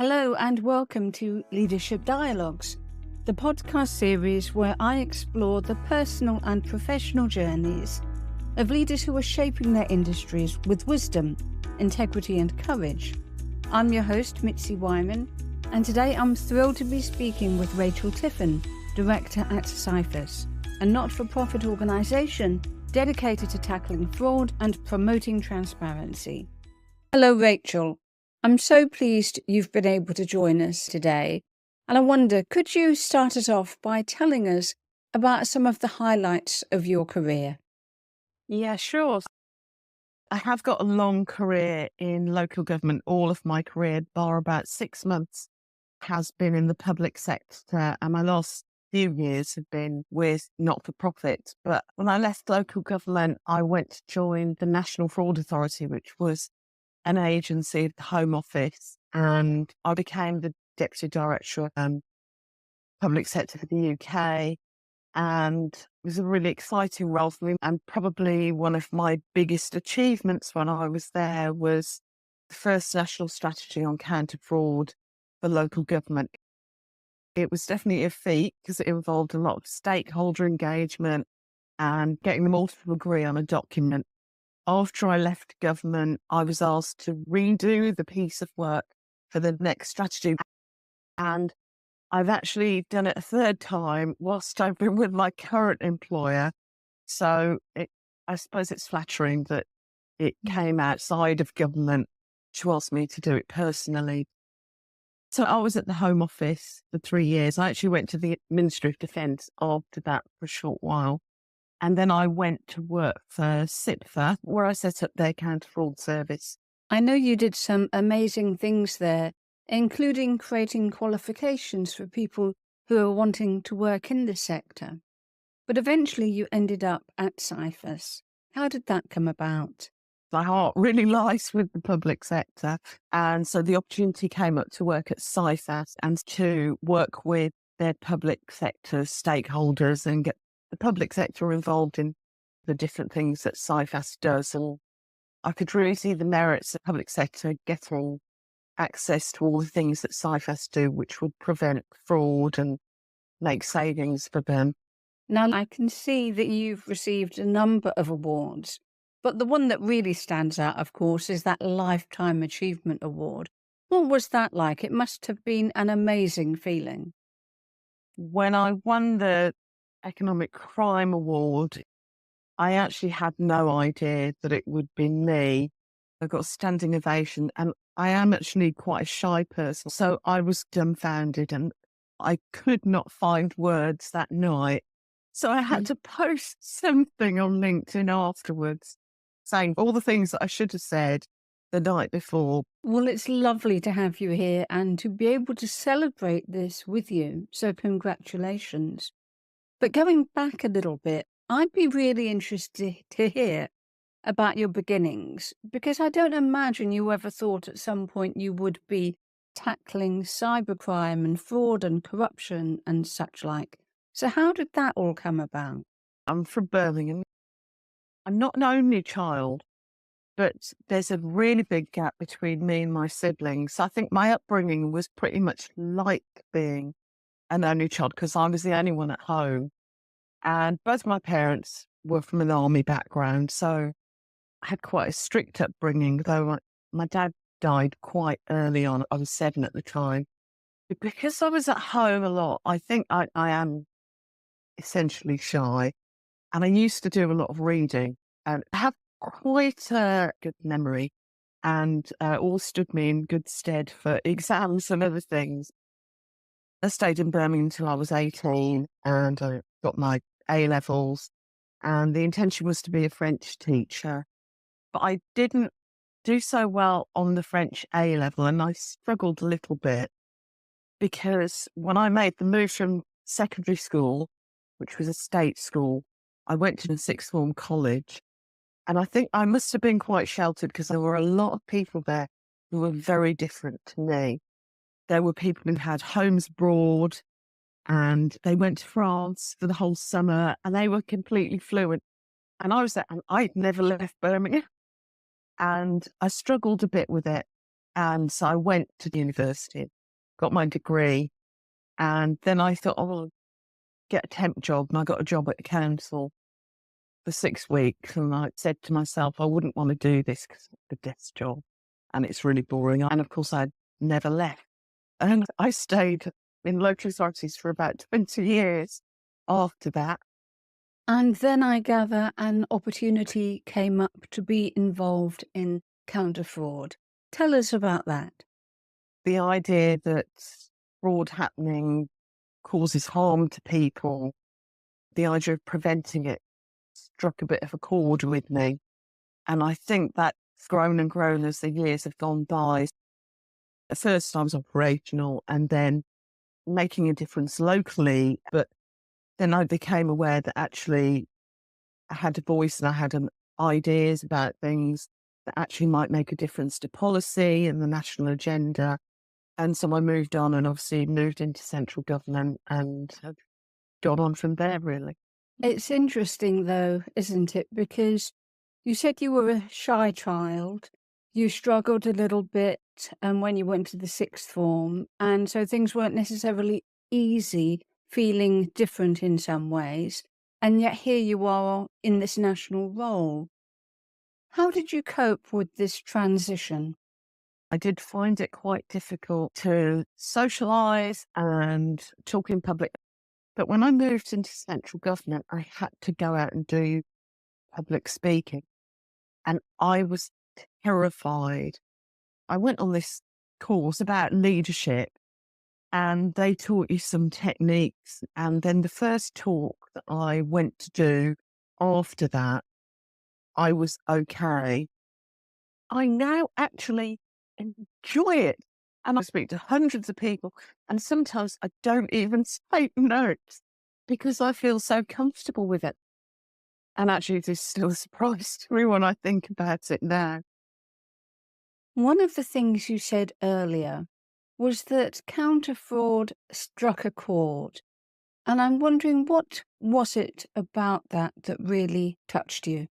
Hello and welcome to Leadership Dialogues, the podcast series where I explore the personal and professional journeys of leaders who are shaping their industries with wisdom, integrity and courage. I'm your host, Mitzi Wyman, and today I'm thrilled to be speaking with Rachael Tiffen, Director at Cifas, a not-for-profit organisation dedicated to tackling fraud and promoting transparency. Hello, Rachael. I'm so pleased you've been able to join us today. And I wonder, could you start us off by telling us about some of the highlights of your career? Yeah, sure. I have got a long career in local government. All of my career, bar about 6 months, has been in the public sector. And my last few years have been with not-for-profit. But when I left local government, I went to join the National Fraud Authority, which was an agency at the Home Office. And I became the Deputy Director of Public Sector for the UK. And it was a really exciting role for me. And probably one of my biggest achievements when I was there was the first national strategy on counterfraud for local government. It was definitely a feat because it involved a lot of stakeholder engagement and getting them all to agree on a document. After I left government, I was asked to redo the piece of work for the next strategy. And I've actually done it a third time whilst I've been with my current employer. So I suppose it's flattering that it came outside of government to ask me to do it personally. So I was at the Home Office for 3 years. I actually went to the Ministry of Defence after that for a short while. And then I went to work for Cifas, where I set up their counter-fraud service. I know you did some amazing things there, including creating qualifications for people who are wanting to work in the sector. But eventually you ended up at Cifas. How did that come about? My heart really lies with the public sector. And so the opportunity came up to work at Cifas and to work with their public sector stakeholders and get the public sector involved in the different things that Cifas does. And I could really see the merits of public sector getting access to all the things that Cifas do, which would prevent fraud and make savings for them. Now, I can see that you've received a number of awards, but the one that really stands out, of course, is that Lifetime Achievement Award. What was that like? It must have been an amazing feeling. When I won the Economic Crime Award, I actually had no idea that it would be me. I got a standing ovation, and I am actually quite a shy person. So I was dumbfounded and I could not find words that night. So I had to post something on LinkedIn afterwards saying all the things that I should have said the night before. Well, it's lovely to have you here and to be able to celebrate this with you. So congratulations. But going back a little bit, I'd be really interested to hear about your beginnings, because I don't imagine you ever thought at some point you would be tackling cybercrime and fraud and corruption and such like. So how did that all come about? I'm from Birmingham. I'm not an only child, but there's a really big gap between me and my siblings. I think my upbringing was pretty much like being an only child because I was the only one at home. And both my parents were from an army background. So I had quite a strict upbringing, though my dad died quite early on. I was 7 at the time. But because I was at home a lot, I think I am essentially shy. And I used to do a lot of reading and I have quite a good memory and all stood me in good stead for exams and other things. I stayed in Birmingham until I was 18 and I got my A-levels, and the intention was to be a French teacher. But I didn't do so well on the French A-level, and I struggled a little bit because when I made the move from secondary school, which was a state school, I went to a sixth form college, and I think I must have been quite sheltered because there were a lot of people there who were very different to me. There were people who had homes abroad and they went to France for the whole summer and they were completely fluent. And I was there and I'd never left Birmingham and I struggled a bit with it. And so I went to university, got my degree, and then I thought, oh, I'll get a temp job. And I got a job at the council for 6 weeks. And I said to myself, I wouldn't want to do this because it's a desk job and it's really boring. And of course, I never left. And I stayed in local authorities for about 20 years after that. And then I gather an opportunity came up to be involved in counterfraud. Tell us about that. The idea that fraud happening causes harm to people, the idea of preventing it struck a bit of a chord with me. And I think that's grown and grown as the years have gone by. At first I was operational and then making a difference locally, but then I became aware that actually I had a voice and I had ideas about things that actually might make a difference to policy and the national agenda. And so I moved on and obviously moved into central government and have gone on from there, really. It's interesting, though, isn't it? Because you said you were a shy child. You struggled a little bit when you went to the sixth form. And so things weren't necessarily easy, feeling different in some ways. And yet here you are in this national role. How did you cope with this transition? I did find it quite difficult to socialise and talk in public. But when I moved into central government, I had to go out and do public speaking. And I was terrified. I went on this course about leadership and they taught you some techniques. And then the first talk that I went to do after that, I was okay. I now actually enjoy it. And I speak to hundreds of people, and sometimes I don't even take notes because I feel so comfortable with it. And actually, it is still a surprise to me when I think about it now. One of the things you said earlier was that counterfraud struck a chord. And I'm wondering, what was it about that that really touched you?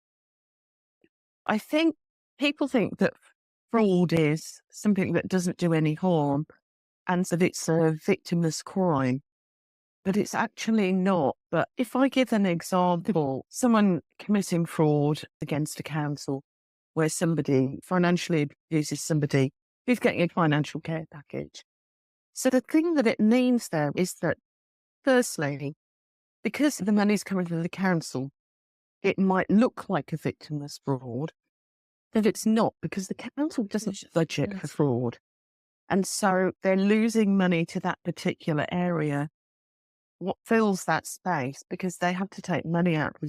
I think people think that fraud is something that doesn't do any harm and that it's a victimless crime, but it's actually not. But if I give an example, someone committing fraud against a council where somebody financially abuses somebody who's getting a financial care package. So the thing that it means there is that, firstly, because the money's coming from the council, it might look like a victimless fraud, but it's not because the council doesn't budget for fraud. And so they're losing money to that particular area. What fills that space, because they have to take money out of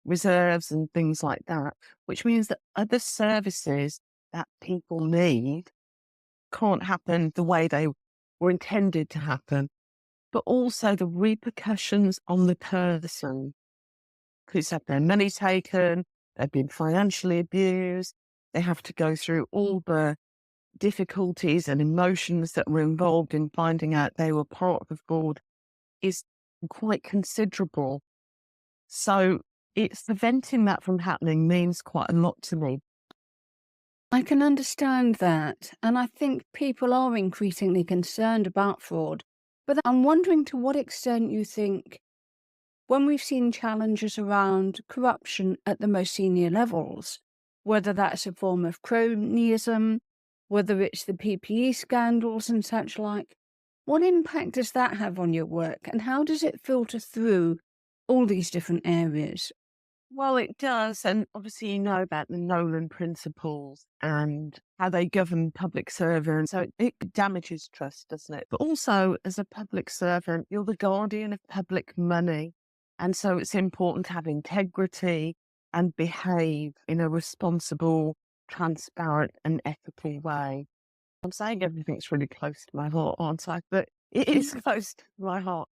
reserves and things like that, which means that other services that people need can't happen the way they were intended to happen. But also the repercussions on the person who's had their money taken, they've been financially abused, they have to go through all the difficulties and emotions that were involved in finding out they were part of the fraud is quite considerable. So it's preventing that from happening means quite a lot to me. I can understand that. And I think people are increasingly concerned about fraud. But I'm wondering to what extent you think, when we've seen challenges around corruption at the most senior levels, whether that's a form of cronyism, whether it's the PPE scandals and such like, what impact does that have on your work and how does it filter through all these different areas? Well, it does. And obviously, you know about the Nolan principles and how they govern public servants. So it damages trust, doesn't it? But also, as a public servant, you're the guardian of public money. And so it's important to have integrity and behave in a responsible, transparent, and ethical way. I'm saying everything's really close to my heart, aren't I? But it is close to my heart.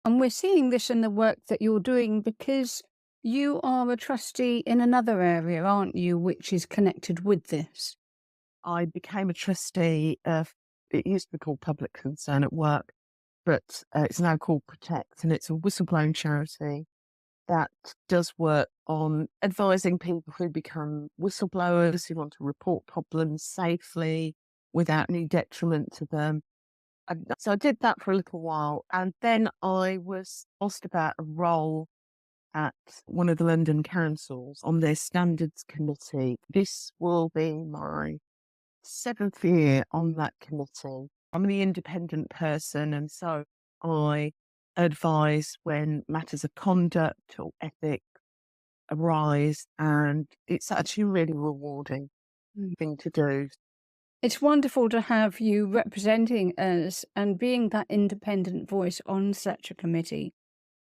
And we're seeing this in the work that you're doing because you are a trustee in another area, aren't you, which is connected with this? I became a trustee of, it used to be called Public Concern at Work, but it's now called Protect, and it's a whistleblowing charity that does work on advising people who become whistleblowers, who want to report problems safely, without any detriment to them. And so I did that for a little while. And then I was asked about a role at one of the London councils on their standards committee. This will be my 7th year on that committee. I'm the independent person, and so I advise when matters of conduct or ethics arise, and it's actually a really rewarding thing to do. It's wonderful to have you representing us and being that independent voice on such a committee.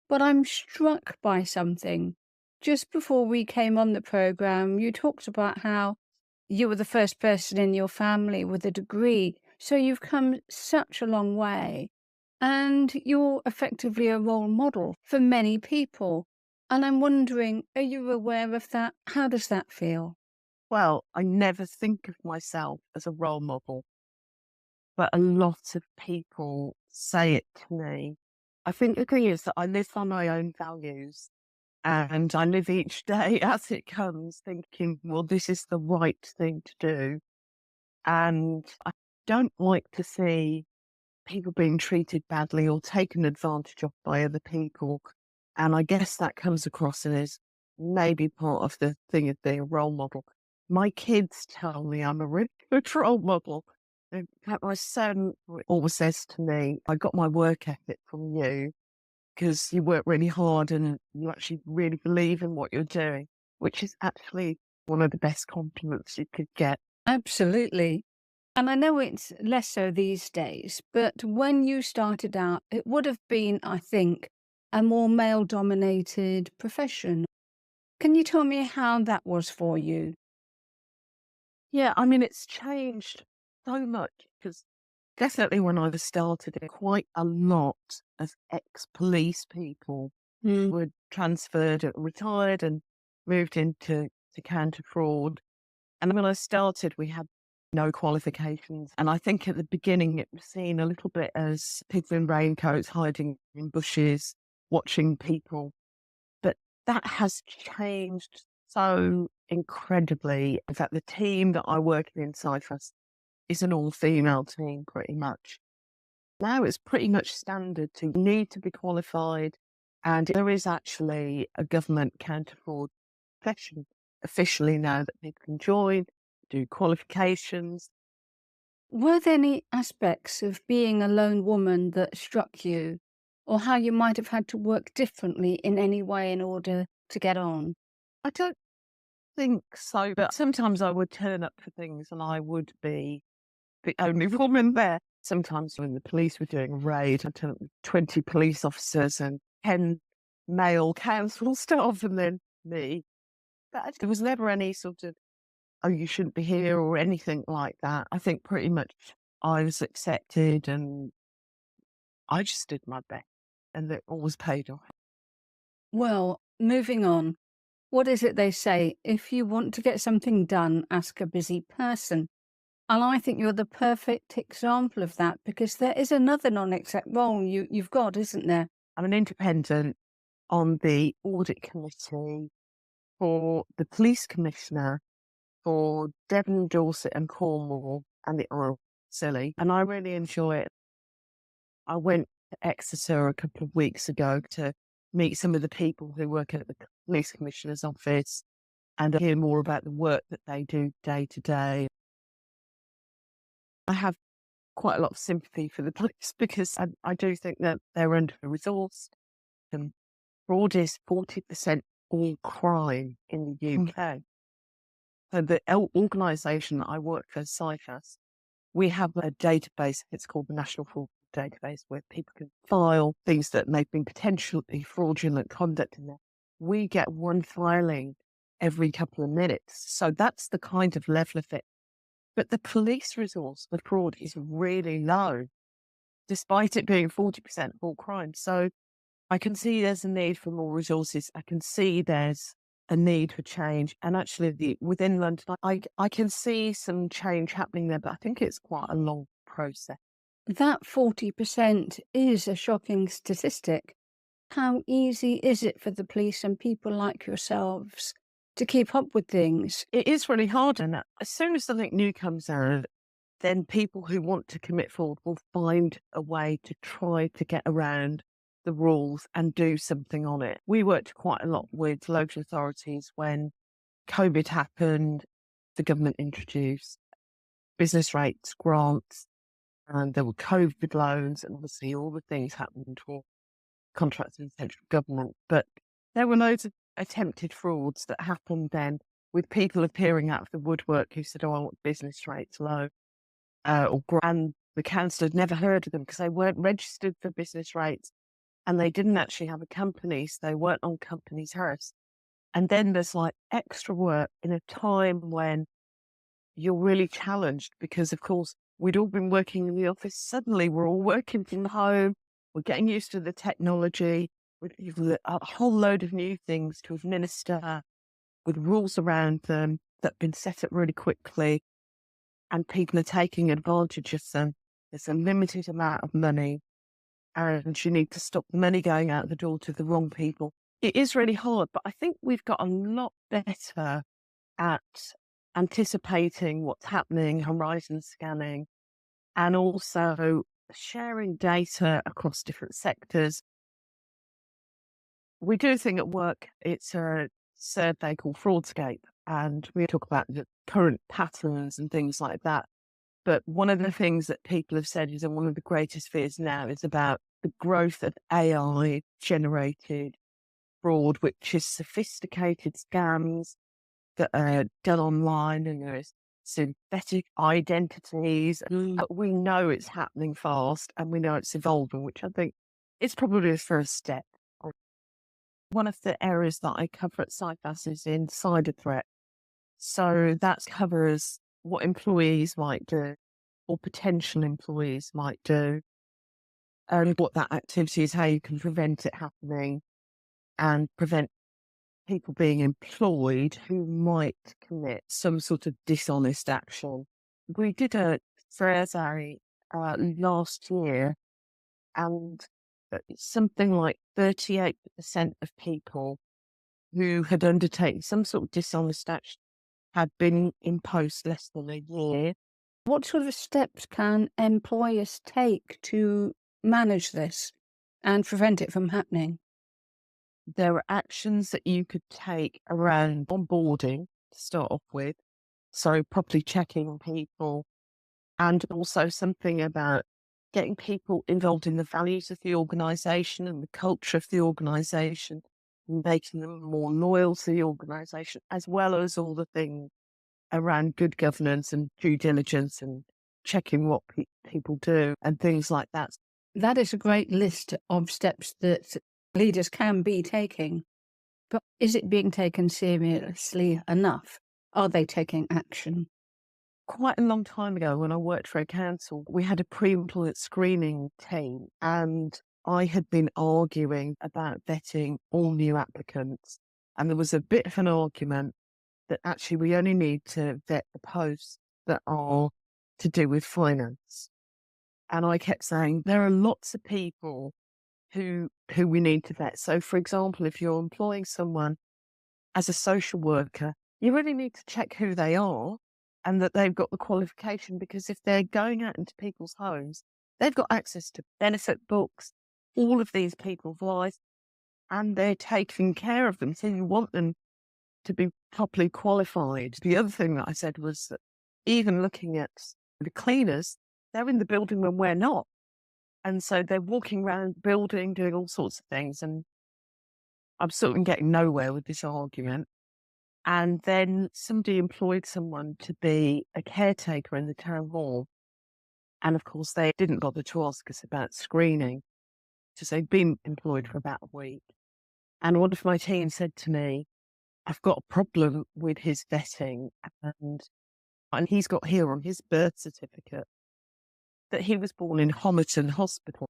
But I'm struck by something. Just before we came on the programme, you talked about how you were the first person in your family with a degree. So you've come such a long way. And you're effectively a role model for many people. And I'm wondering, are you aware of that? How does that feel? Well, I never think of myself as a role model, but a lot of people say it to me. I think the thing is that I live by my own values, and I live each day as it comes thinking, well, this is the right thing to do. And I don't like to see people being treated badly or taken advantage of by other people. And I guess that comes across as maybe part of the thing of being a role model. My kids tell me I'm a really good role model. In fact, my son always says to me, I got my work ethic from you because you work really hard and you actually really believe in what you're doing, which is actually one of the best compliments you could get. Absolutely. And I know it's less so these days, but when you started out, it would have been, I think, a more male dominated profession. Can you tell me how that was for you? Yeah, I mean, it's changed so much because definitely when I was started, quite a lot of ex-police people were transferred, retired and moved into Counterfraud. And when I started, we had no qualifications. And I think at the beginning, it was seen a little bit as people in raincoats hiding in bushes, watching people. But that has changed so incredibly. In fact, the team that I work in Cifas is an all-female team, pretty much. Now it's pretty much standard to need to be qualified, and there is actually a government counter-fraud profession officially now that people can join, do qualifications. Were there any aspects of being a lone woman that struck you, or how you might have had to work differently in any way in order to get on? I don't think so, but sometimes I would turn up for things and I would be the only woman there. Sometimes when the police were doing a raid, I'd turn up with 20 police officers and 10 male council staff and then me. But there was never any sort of, oh, you shouldn't be here or anything like that. I think pretty much I was accepted and I just did my best and it always paid off. Well, moving on. What is it they say? If you want to get something done, ask a busy person. And I think you're the perfect example of that because there is another non-exec role you've got, isn't there? I'm an independent on the audit committee for the police commissioner for Devon, Dorset and Cornwall and the Isle of Scilly. And I really enjoy it. I went to Exeter a couple of weeks ago to meet some of the people who work at the police commissioner's office and hear more about the work that they do day to day. I have quite a lot of sympathy for the police because I do think that they're under-resourced. And fraud is 40% all crime in the UK. So the organisation that I work for, Cifas, we have a database, it's called the National Fraud Database, where people can file things that may be potentially fraudulent conduct in there. We get one filing every couple of minutes. So that's the kind of level of it. But the police resource for fraud is really low, despite it being 40% all crime. So I can see there's a need for more resources. I can see there's a need for change. And actually, within London, I can see some change happening there, but I think it's quite a long process. That 40% is a shocking statistic. How easy is it for the police and people like yourselves to keep up with things? It is really hard. And as soon as something new comes out, then people who want to commit fraud will find a way to try to get around the rules and do something on it. We worked quite a lot with local authorities when COVID happened. The government introduced business rates grants, and there were COVID loans, and obviously all the things happened for contracts in central government. But there were loads of attempted frauds that happened then, with people appearing out of the woodwork who said, "Oh, I want business rates low," and the council had never heard of them because they weren't registered for business rates, and they didn't actually have a company, so they weren't on Companies House. And then there's like extra work in a time when you're really challenged because, of course, we'd all been working in the office. Suddenly, we're all working from home. We're getting used to the technology with a whole load of new things to administer with rules around them that have been set up really quickly, and people are taking advantage of them. There's a limited amount of money, and you need to stop the money going out the door to the wrong people. It is really hard, but I think we've got a lot better at anticipating what's happening, horizon scanning, and also sharing data across different sectors. We do a thing at work, it's a survey called Fraudscape, and we talk about the current patterns and things like that. But one of the things that people have said is that one of the greatest fears now is about the growth of AI generated fraud, which is sophisticated scams that are done online, and there is synthetic identities. But we know it's happening fast and we know it's evolving, which I think is probably the first step. One of the areas that I cover at Cifas is insider threat. So that covers what employees might do or potential employees might do, and what that activity is, how you can prevent it happening and prevent people being employed who might commit some sort of dishonest action. We did a survey last year, and something like 38% of people who had undertaken some sort of dishonest action had been in post less than a year. What sort of steps can employers take to manage this and prevent it from happening? There are actions that you could take around onboarding to start off with. So properly checking people, and also something about getting people involved in the values of the organisation and the culture of the organisation, making them more loyal to the organisation, as well as all the things around good governance and due diligence and checking what people do and things like that. That is a great list of steps that leaders can be taking. But is it being taken seriously enough? Are they taking action? Quite a long time ago, when I worked for a council, we had a pre-employment screening team, and I had been arguing about vetting all new applicants. And there was a bit of an argument that actually we only need to vet the posts that are to do with finance. And I kept saying there are lots of people who we need to vet. So, for example, if you're employing someone as a social worker, you really need to check who they are and that they've got the qualification, because if they're going out into people's homes, they've got access to benefit books, all of these people's lives, and they're taking care of them. So you want them to be properly qualified. The other thing that I said was that even looking at the cleaners, they're in the building when we're not. And so they're walking around the building, doing all sorts of things. And I'm sort of getting nowhere with this argument. And then somebody employed someone to be a caretaker in the town hall. And of course, they didn't bother to ask us about screening because they'd been employed for about a week. And one of my team said to me, "I've got a problem with his vetting, and he's got here on his birth certificate that he was born in Homerton Hospital."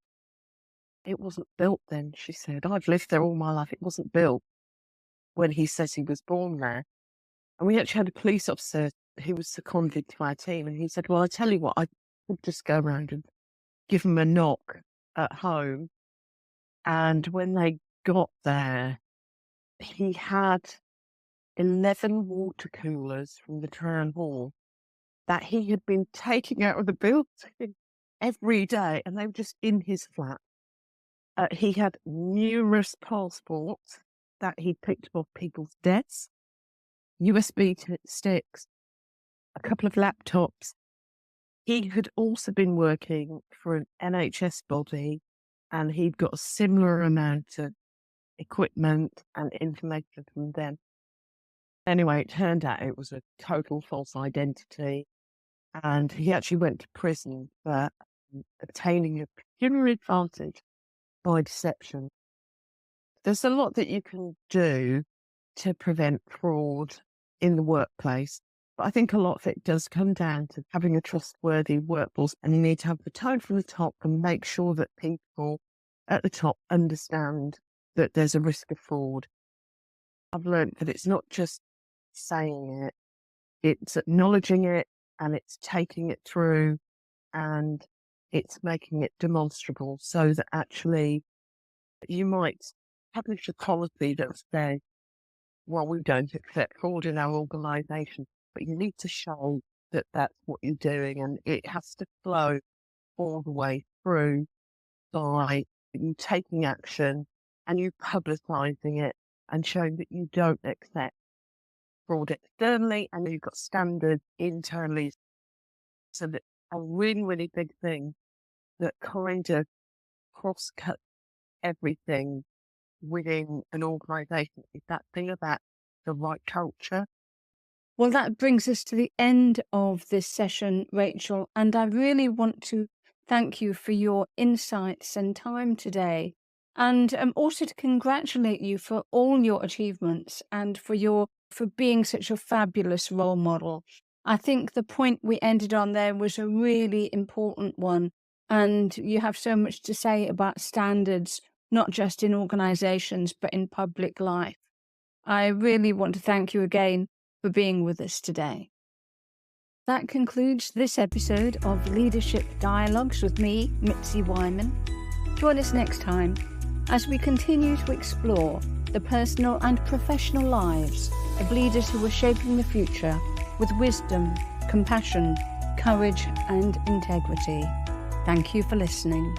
It wasn't built then, she said. "I've lived there all my life. It wasn't built when he says he was born there." And we actually had a police officer who was seconded to our team, and he said, "Well, I tell you what, I could just go around and give him a knock at home." And when they got there, he had 11 water coolers from the town hall that he had been taking out of the building every day, and they were just in his flat. He had numerous passports that he picked off people's desks, USB sticks, a couple of laptops. He had also been working for an NHS body, and he'd got a similar amount of equipment and information from them. Anyway, it turned out it was a total false identity, and he actually went to prison for obtaining a pecuniary advantage by deception. There's a lot that you can do to prevent fraud in the workplace, but I think a lot of it does come down to having a trustworthy workforce, and you need to have the tone from the top and make sure that people at the top understand that there's a risk of fraud. I've learned that it's not just saying it, it's acknowledging it, and it's taking it through, and it's making it demonstrable, so that actually you might publish a policy that says, well, we don't accept fraud in our organisation, but you need to show that that's what you're doing, and it has to flow all the way through by you taking action and you publicising it and showing that you don't accept fraud externally and you've got standards internally. So that a really, really big thing that kind of cross-cuts everything within an organisation is that thing about the right culture. Well, that brings us to the end of this session, Rachel, and I really want to thank you for your insights and time today, and also to congratulate you for all your achievements and for being such a fabulous role model. I think the point we ended on there was a really important one, and you have so much to say about standards, not just in organisations, but in public life. I really want to thank you again for being with us today. That concludes this episode of Leadership Dialogues with me, Mitzi Wyman. Join us next time as we continue to explore the personal and professional lives of leaders who are shaping the future with wisdom, compassion, courage, and integrity. Thank you for listening.